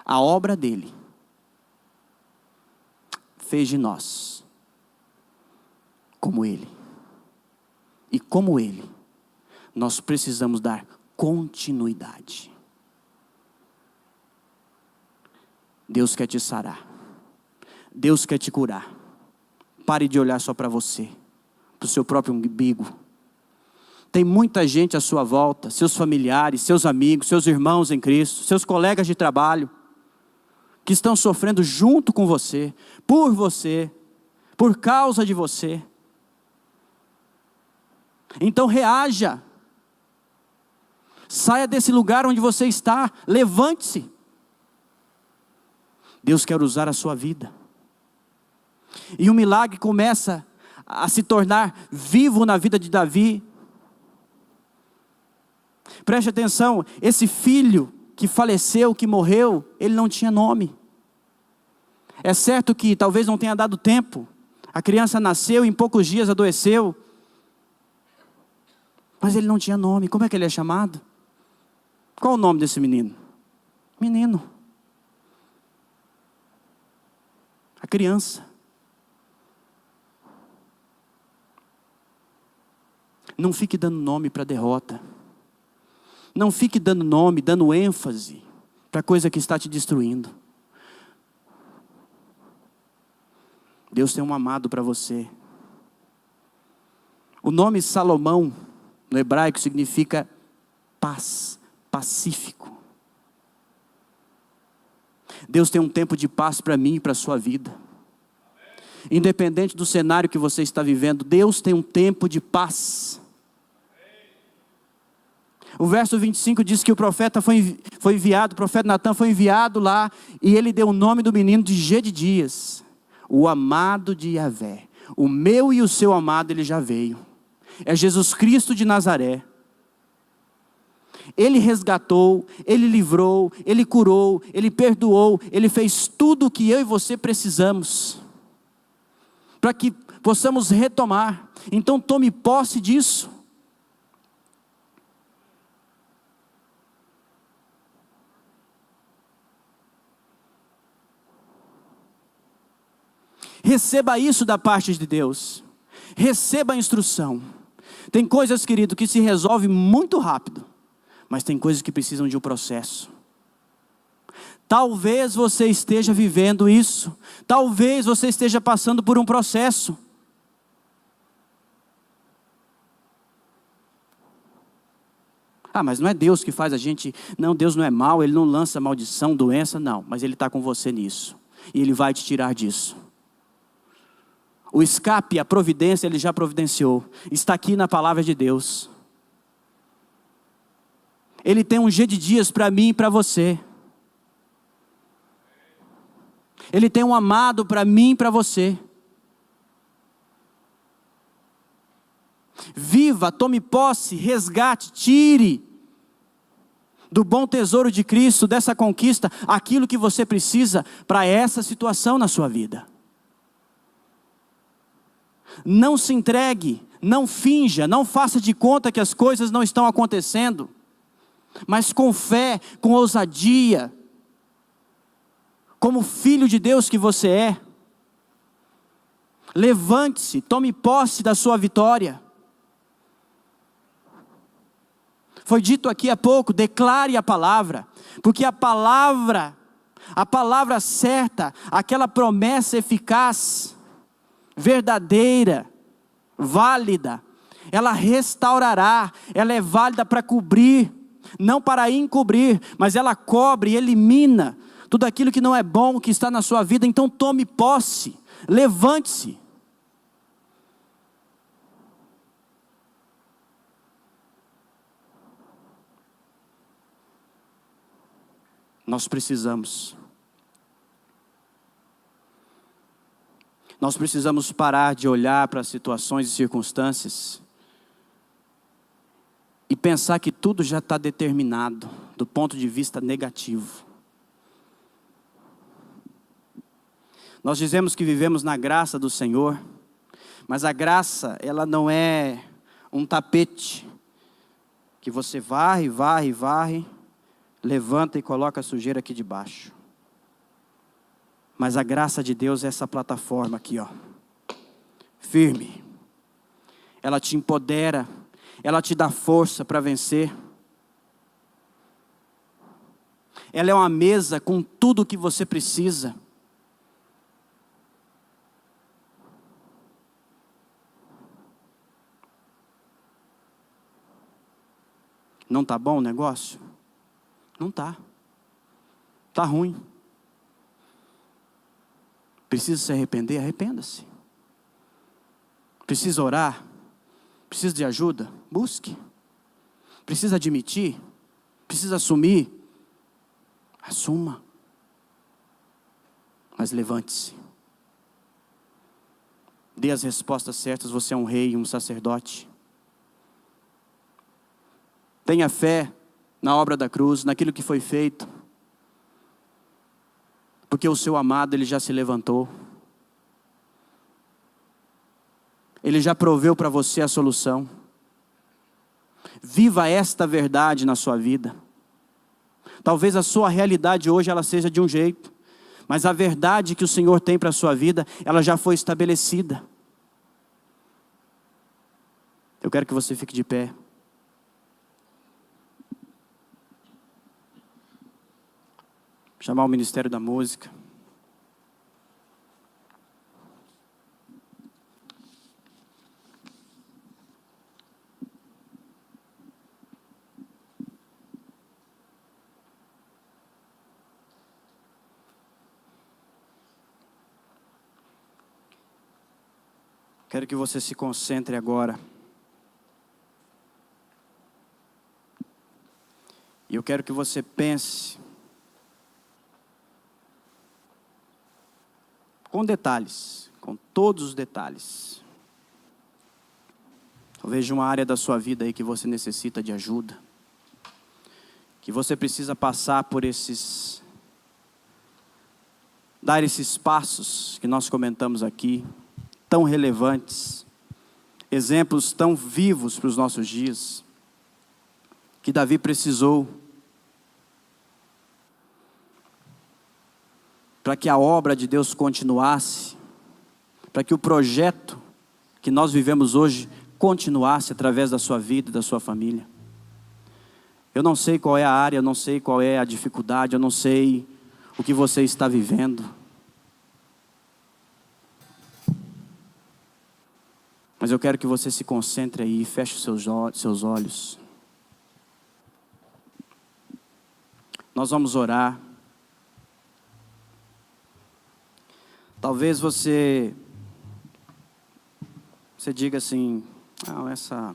A obra dele fez de nós como ele. E como ele, nós precisamos dar continuidade. Deus quer te sarar. Deus quer te curar. Pare de olhar só para você, para o seu próprio umbigo. Tem muita gente à sua volta, seus familiares, seus amigos, seus irmãos em Cristo, seus colegas de trabalho, que estão sofrendo junto com você, por causa de você. Então reaja. Saia desse lugar onde você está, levante-se. Deus quer usar a sua vida. E o milagre começa a se tornar vivo na vida de Davi. Preste atenção, esse filho que faleceu, que morreu, ele não tinha nome. É certo que talvez não tenha dado tempo. A criança nasceu e em poucos dias adoeceu. Mas ele não tinha nome. Como é que ele é chamado? Qual o nome desse menino? Menino. A criança. Não fique dando nome para a derrota. Não fique dando nome, dando ênfase para a coisa que está te destruindo. Deus tem um amado para você. O nome Salomão, no hebraico, significa paz, pacífico. Deus tem um tempo de paz para mim e para a sua vida. Independente do cenário que você está vivendo, Deus tem um tempo de paz. O verso 25 diz que o profeta foi enviado, o profeta Natan foi enviado lá, e ele deu o nome do menino de Gedidias, o amado de Yahvé. O meu e o seu amado, ele já veio. É Jesus Cristo de Nazaré. Ele resgatou, ele livrou, ele curou, ele perdoou, ele fez tudo o que eu e você precisamos, para que possamos retomar. Então tome posse disso. Receba isso da parte de Deus. Receba a instrução. Tem coisas, querido, que se resolvem muito rápido, mas tem coisas que precisam de um processo. Talvez você esteja vivendo isso. Talvez você esteja passando por um processo. Ah, mas não é Deus que faz a gente... Não, Deus não é mau, Ele não lança maldição, doença, não. Mas Ele está com você nisso. E Ele vai te tirar disso. O escape, a providência, Ele já providenciou. Está aqui na palavra de Deus. Ele tem um Gedidias para mim e para você. Ele tem um amado para mim e para você. Viva, tome posse, resgate, tire do bom tesouro de Cristo, dessa conquista, aquilo que você precisa para essa situação na sua vida. Não se entregue, não finja, não faça de conta que as coisas não estão acontecendo, mas com fé, com ousadia, como filho de Deus que você é, levante-se, tome posse da sua vitória. Foi dito aqui há pouco, declare a palavra, porque a palavra certa, aquela promessa eficaz, verdadeira, válida, ela restaurará, ela é válida para cobrir, não para encobrir, mas ela cobre, elimina tudo aquilo que não é bom, que está na sua vida. Então tome posse, levante-se. Nós precisamos parar de olhar para situações e circunstâncias e pensar que tudo já está determinado do ponto de vista negativo. Nós dizemos que vivemos na graça do Senhor, mas a graça, ela não é um tapete que você varre, levanta e coloca a sujeira aqui debaixo. Mas a graça de Deus é essa plataforma aqui, ó, firme. Ela te empodera, ela te dá força para vencer. ela é uma mesa com tudo o que você precisa. Não está bom o negócio? Não está. Está ruim. Precisa se arrepender? Arrependa-se. Precisa orar? Precisa de ajuda? Busque. Precisa admitir? Precisa assumir? Assuma. Mas levante-se. Dê as respostas certas, você é um rei, um sacerdote. Tenha fé na obra da cruz, naquilo que foi feito. Porque o seu amado, ele já se levantou. Ele já proveu para você a solução. Viva esta verdade na sua vida. Talvez a sua realidade hoje ela seja de um jeito, mas a verdade que o Senhor tem para a sua vida, ela já foi estabelecida. Eu quero que você fique de pé. Chamar o Ministério da Música. Quero que você se concentre agora. E eu quero que você pense com detalhes, com todos os detalhes. Talvez de uma área da sua vida aí que você necessita de ajuda. Que você precisa passar por dar esses passos que nós comentamos aqui, tão relevantes, exemplos tão vivos para os nossos dias, que Davi precisou, para que a obra de Deus continuasse, para que o projeto que nós vivemos hoje continuasse através da sua vida e da sua família. Eu não sei qual é a área, eu não sei qual é a dificuldade, eu não sei o que você está vivendo. Mas eu quero que você se concentre aí, feche os seus olhos. Nós vamos orar. Talvez você diga assim, não, essa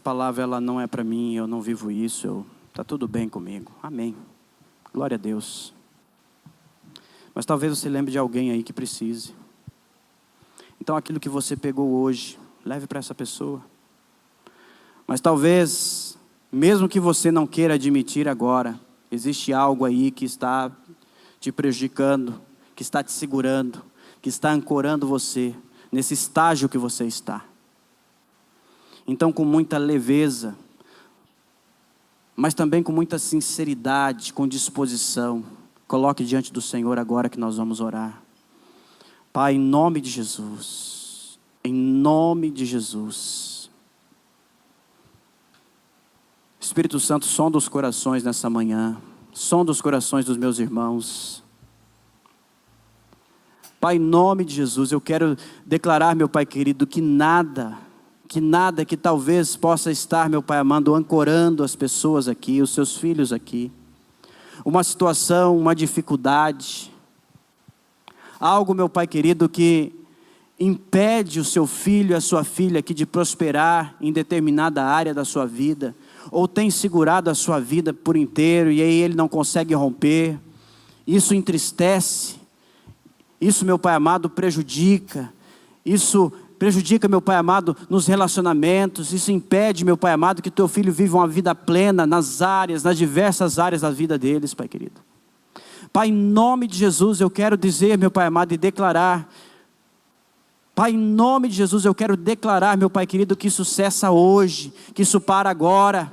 palavra ela não é para mim, eu não vivo isso, está tudo bem comigo. Amém. Glória a Deus. Mas talvez você lembre de alguém aí que precise. Então aquilo que você pegou hoje, leve para essa pessoa. Mas talvez, mesmo que você não queira admitir agora, existe algo aí que está te prejudicando, que está te segurando, que está ancorando você nesse estágio que você está. Então, com muita leveza, mas também com muita sinceridade, com disposição, coloque diante do Senhor agora que nós vamos orar. Pai, em nome de Jesus, em nome de Jesus. Espírito Santo, sonda os corações nessa manhã, sonda os corações dos meus irmãos. Pai, em nome de Jesus, eu quero declarar, meu Pai querido, que nada que talvez possa estar, meu Pai amado, ancorando as pessoas aqui, os seus filhos aqui. Uma situação, uma dificuldade, algo, meu Pai querido, que impede o seu filho, a sua filha aqui de prosperar em determinada área da sua vida, ou tem segurado a sua vida por inteiro, e aí ele não consegue romper. Isso entristece, isso, meu Pai amado, prejudica, meu Pai amado, nos relacionamentos, isso impede, meu Pai amado, que teu filho viva uma vida plena nas diversas áreas da vida deles, Pai querido. Pai, em nome de Jesus, eu quero dizer, meu Pai amado, e declarar, Pai, em nome de Jesus, eu quero declarar, meu Pai querido, que isso cessa hoje, que isso para agora.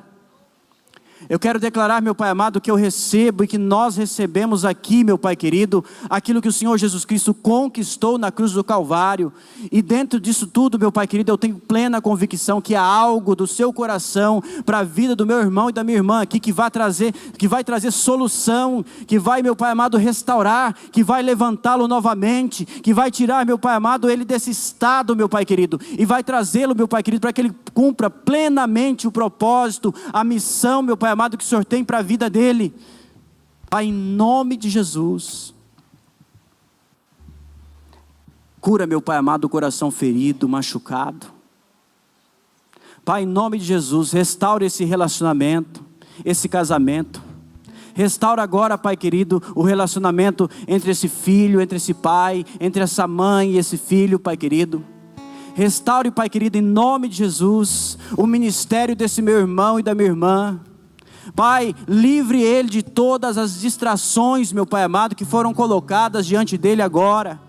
Eu quero declarar, meu Pai amado, que eu recebo e que nós recebemos aqui, meu Pai querido, aquilo que o Senhor Jesus Cristo conquistou na cruz do Calvário. E dentro disso tudo, meu Pai querido, eu tenho plena convicção que há algo do seu coração para a vida do meu irmão e da minha irmã aqui que vai trazer solução, que vai, meu Pai amado, restaurar, que vai levantá-lo novamente, que vai tirar, meu Pai amado, ele desse estado, meu Pai querido, e vai trazê-lo, meu Pai querido, para que ele cumpra plenamente o propósito, a missão, meu Pai amado, que o Senhor tem para a vida dele. Pai, em nome de Jesus, cura, meu Pai amado, o coração ferido, machucado. Pai, em nome de Jesus, restaura esse relacionamento, esse casamento. Restaura agora, Pai querido, o relacionamento entre esse filho, entre esse pai, entre essa mãe e esse filho, Pai querido. Restaure, Pai querido, em nome de Jesus, o ministério desse meu irmão e da minha irmã. Pai, livre ele de todas as distrações, meu Pai amado, que foram colocadas diante dele agora.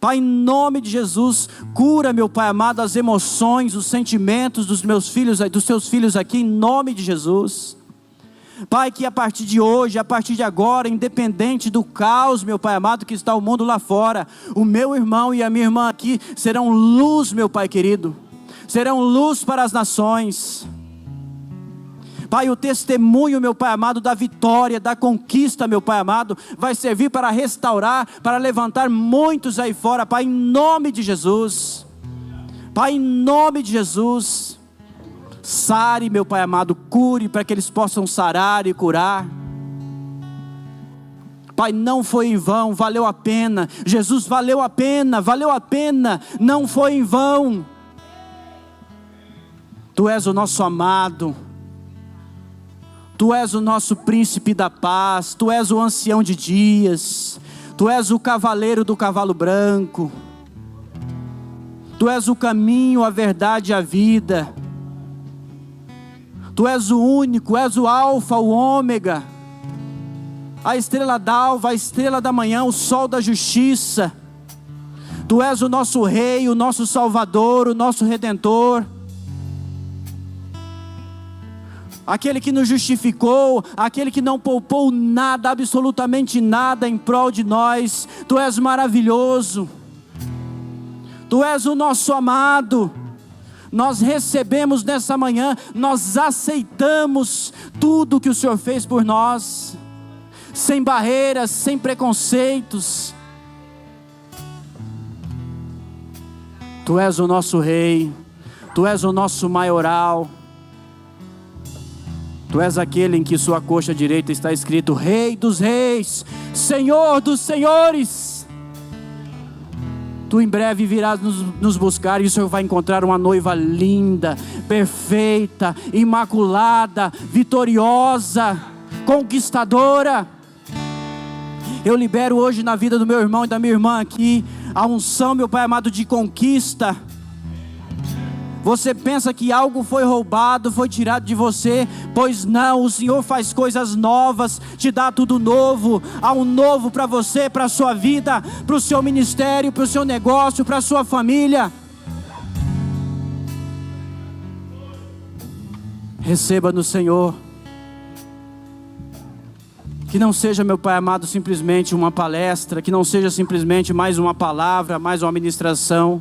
Pai, em nome de Jesus, cura, meu Pai amado, as emoções, os sentimentos dos meus filhos, dos seus filhos aqui, em nome de Jesus. Pai, que a partir de hoje, a partir de agora, independente do caos, meu Pai amado, que está o mundo lá fora, o meu irmão e a minha irmã aqui serão luz, meu Pai querido, serão luz para as nações. Pai, o testemunho, meu Pai amado, da vitória, da conquista, meu Pai amado, vai servir para restaurar, para levantar muitos aí fora, Pai, em nome de Jesus. Pai, em nome de Jesus, sare, meu Pai amado, cure, para que eles possam sarar e curar. Pai, não foi em vão, valeu a pena. Jesus, valeu a pena, não foi em vão. Tu és o nosso amado, Tu és o nosso príncipe da paz, Tu és o ancião de dias, Tu és o cavaleiro do cavalo branco, Tu és o caminho, a verdade e a vida, Tu és o único, és o alfa, o ômega, a estrela d'alva, a estrela da manhã, o sol da justiça. Tu és o nosso rei, o nosso salvador, o nosso redentor, aquele que nos justificou, aquele que não poupou nada, absolutamente nada em prol de nós. Tu és maravilhoso, Tu és o nosso amado. Nós recebemos nessa manhã, nós aceitamos tudo que o Senhor fez por nós, sem barreiras, sem preconceitos. Tu és o nosso rei, Tu és o nosso maioral, Tu és aquele em que sua coxa direita está escrito Rei dos Reis, Senhor dos Senhores. Tu em breve virás nos buscar e o Senhor vai encontrar uma noiva linda, perfeita, imaculada, vitoriosa, conquistadora. Eu libero hoje na vida do meu irmão e da minha irmã aqui a unção, meu Pai amado, de conquista. Você pensa que algo foi roubado, foi tirado de você? Pois não, o Senhor faz coisas novas, te dá tudo novo. Há um novo para você, para a sua vida, para o seu ministério, para o seu negócio, para a sua família. Receba no Senhor. Que não seja, meu Pai amado, simplesmente uma palestra, que não seja simplesmente mais uma palavra, mais uma ministração,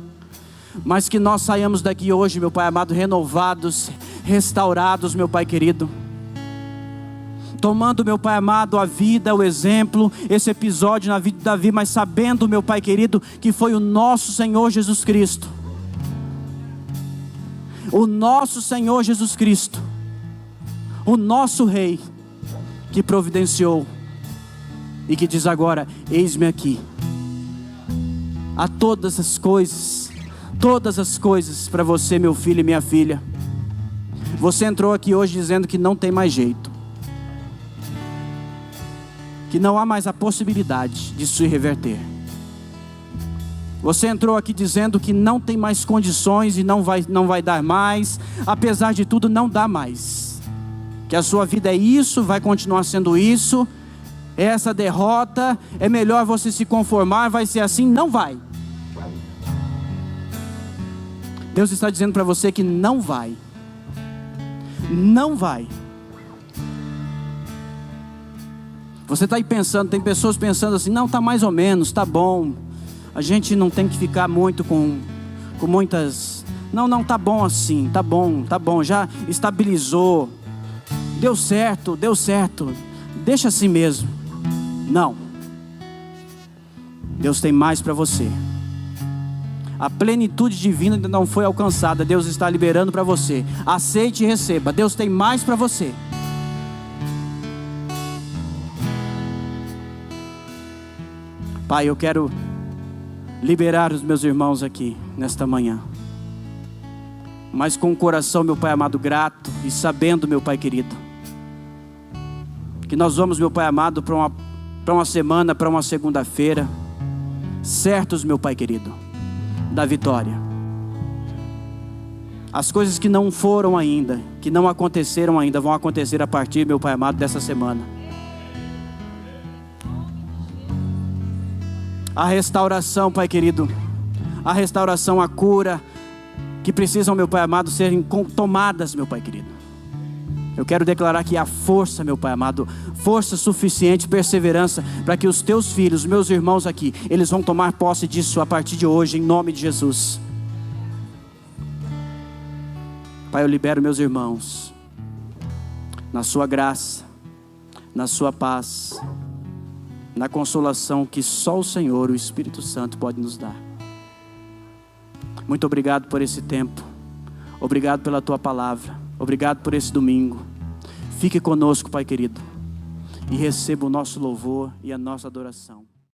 mas que nós saiamos daqui hoje, meu Pai amado, renovados, restaurados, meu Pai querido, tomando, meu Pai amado, a vida, o exemplo, esse episódio na vida de Davi, mas sabendo, meu Pai querido, que foi o nosso Senhor Jesus Cristo, o nosso Senhor Jesus Cristo, o nosso Rei, que providenciou e que diz agora: eis-me aqui. Há todas as coisas para você, meu filho e minha filha. Você entrou aqui hoje dizendo que não tem mais jeito, que não há mais a possibilidade de se reverter. Você entrou aqui dizendo que não tem mais condições e não vai dar mais. Apesar de tudo, não dá mais, que a sua vida é isso, vai continuar sendo isso, é essa derrota, é melhor você se conformar, vai ser assim. Não vai. Deus está dizendo para você que não vai. Não vai. Você está aí pensando, tem pessoas pensando assim, não, está mais ou menos, está bom. A gente não tem que ficar muito com muitas... Não, está bom assim, está bom, já estabilizou. Deu certo, deixa assim mesmo. Não. Deus tem mais para você. A plenitude divina ainda não foi alcançada. Deus está liberando para você. Aceite e receba. Deus tem mais para você. Pai, eu quero liberar os meus irmãos aqui nesta manhã, mas com o coração, meu Pai amado, grato, e sabendo, meu Pai querido, que nós vamos, meu Pai amado, para uma semana, para uma segunda-feira, certos, meu Pai querido, da vitória. As coisas que não foram ainda, que não aconteceram ainda, vão acontecer a partir, meu Pai amado, dessa semana. A restauração, Pai querido, a restauração, a cura, que precisam, meu Pai amado, serem tomadas, meu Pai querido. Eu quero declarar que há força, meu Pai amado, força suficiente, perseverança, para que os teus filhos, meus irmãos aqui, eles vão tomar posse disso a partir de hoje, em nome de Jesus. Pai, eu libero meus irmãos, na sua graça, na sua paz, na consolação que só o Senhor, o Espírito Santo, pode nos dar. Muito obrigado por esse tempo. Obrigado pela tua palavra. Obrigado por esse domingo. Fique conosco, Pai querido, e receba o nosso louvor e a nossa adoração.